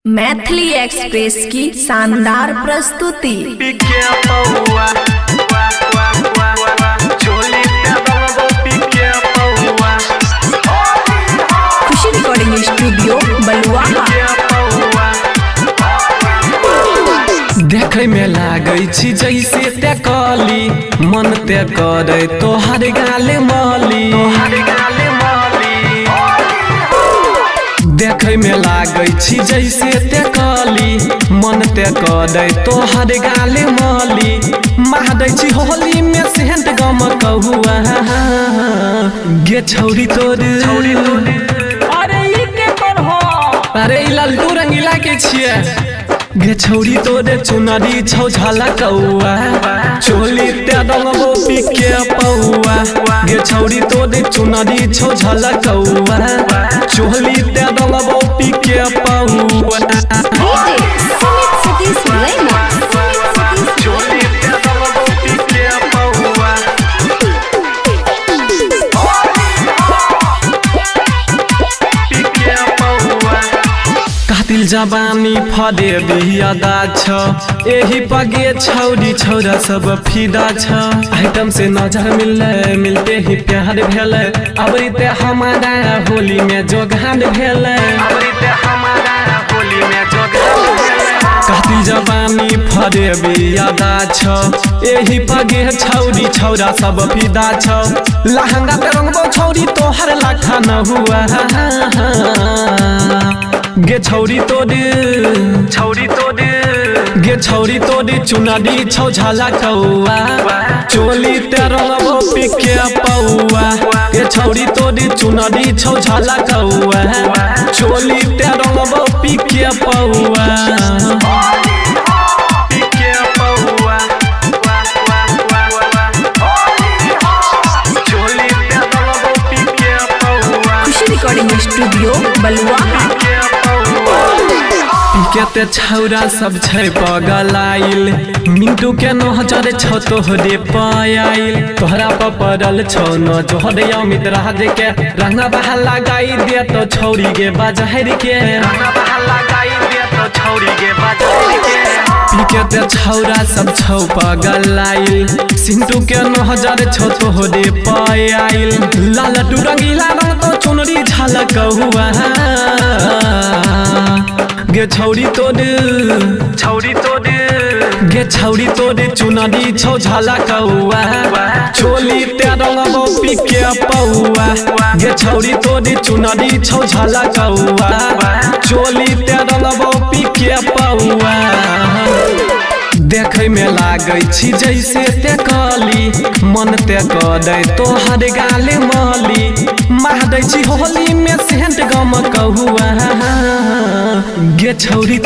Maithili express की शानदार प्रस्तुति। खुशी रिकॉर्डिंग स्टूडियो बलुआहा। देखे में लागै छी जैसे ते कली मन ते करे तोहर गाले माली। देखे में लागै छी जैसे ते कली मन ते करे तोहर गाले माली। मादै छी होली में सेंट गम कहुआ गे छौरी तोर अरे ई के करहो अरे ई लालटू रंगीला के छिए गे छौरी तोरे चुनरी छौ झलकौआ चोली ते रंगबो पिके पौआ। गे छौरी तोरे चुनरी छौ झलकौआ चोली ते रंगबो पिके पौआ। चोली ते रंगबो पिके पौआ। कातिल जवानी फदे बियादा छ एही पगे छौरी छौरा सब फिदा छ। आइटम से नजर मिलते ही प्यार भेले अबरी ते हमारा होली में जोगान भेले। कातिल जवानी फदे बियादा छ एही पगे छौरी छौरा सब फिदा छ। लहंगा पे रंगबो छौरी तोहर लाखा न हुआ गे छौरी तोरे गे छौरी तोरे चुनरी छौ झलकौआ चोली ते रंगबो पिके पौआ। गे छौरी तोरे चुनरी छौ झलकौआ चोली ते रंगबो पिके पौआ। खुशी रिकॉर्डिंग स्टूडियो बलुआहा। केते छौरा सब छै पगलाइल मिंटू के नजर छौ तोहरे पायल। तोहरा पर पड़ल छौ न जोहर अमित राज के रंगा बहा लगाई दे तो छौरी के बाजार के। केते छौरा सब छौ पगलाइल सिंटू के नजर छौ तोहरे पायल। लालटू रंगीला रंग तो चुनरी झलकौआ गे छौरी तोरे गे छौरी तोरे चुनरी छौ झलकौआ चोली ते रंगबो पिके पौआ। गे छौरी तोरे चुनरी छौ झलकौआ चोली ते रंगबो पिके पौआ। देखे में लागै छी जैसे ते कली मन ते करे तोहर गाले माली। मादै छी होली में सेंट गम कहुआ गे छौरी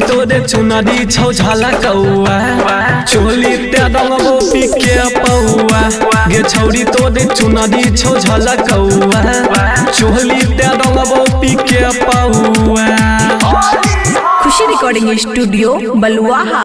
तोरे चुनरी छौ झलकौआ चोली ते रंगबो पिके पौआ। गे छौरी तोरे चुनरी छौ झलकौआ चोली ते रंगबो पिके पौआ। खुशी रिकॉर्डिंग स्टूडियो बलुआहा।